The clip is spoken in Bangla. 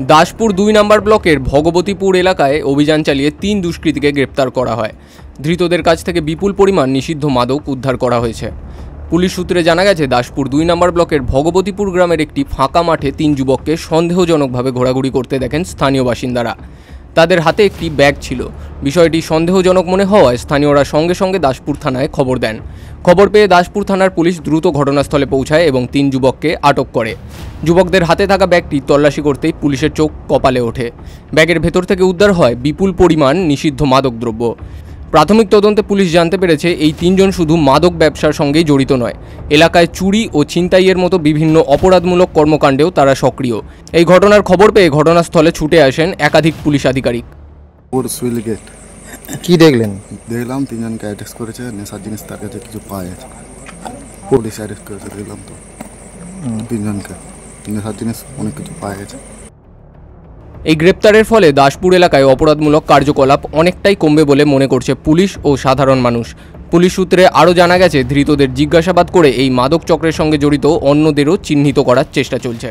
দাসপুর ২ নম্বর ব্লকের ভগবতীপুর এলাকায় অভিযান চালিয়ে ৩ দুষ্কৃতীকে গ্রেপ্তার করা হয়। ধৃতদের কাছ থেকে বিপুল পরিমাণ নিষিদ্ধ মাদক উদ্ধার করা হয়েছে। পুলিশ সূত্রে জানা গেছে, দাসপুর ২ নম্বর ব্লকের ভগবতীপুর গ্রামের একটি ফাঁকা মাঠে ৩ যুবককে সন্দেহজনকভাবে ঘোরাঘুরি করতে দেখেন স্থানীয় বাসিন্দারা। তাদের হাতে একটি ব্যাগ ছিল। বিষয়টি সন্দেহজনক মনে হওয়ায় স্থানীয়রা সঙ্গে সঙ্গে দাসপুর থানায় খবর দেন। খবর পেয়ে দাসপুর থানার পুলিশ দ্রুত ঘটনাস্থলে পৌঁছায় এবং ৩ যুবককে আটক করে। যুবকদের হাতে থাকা ব্যাগটি তল্লাশি করতেই পুলিশের চোখ কপালে ওঠে। ব্যাগের ভেতর থেকে উদ্ধার হয় বিপুল পরিমাণ নিষিদ্ধ মাদকদ্রব্য। প্রাথমিক তদন্তে পুলিশ জানতে পেরেছে, এই ৩ জন শুধু মাদক ব্যবসার সঙ্গেই জড়িত নয়, এলাকায় চুরি ও ছিনতাইয়ের মতো বিভিন্ন অপরাধমূলক কর্মকাণ্ডেও তারা সক্রিয়। এই ঘটনার খবর পেয়ে ঘটনাস্থলে ছুটে আসেন একাধিক পুলিশ আধিকারিক। কি দেখলেন? দেখলাম ৩ জনকে অ্যারেস্ট করেছে, নেশার জিনিস তার কাছে কিছু পাওয়া গেছে। পুলিশ অ্যারেস্ট করেছে, দেখলাম তো ৩ জনকে নেশার জিনিস অনেক কিছু পাওয়া গেছে। এই গ্রেপ্তারের ফলে দাসপুর এলাকায় অপরাধমূলক কার্যকলাপ অনেকটাই কমবে বলে মনে করছে পুলিশ ও সাধারণ মানুষ। পুলিশ সূত্রে আরও জানা গেছে, ধৃতদের জিজ্ঞাসাবাদ করে এই মাদক চক্রের সঙ্গে জড়িত অন্যদেরও চিহ্নিত করার চেষ্টা চলছে।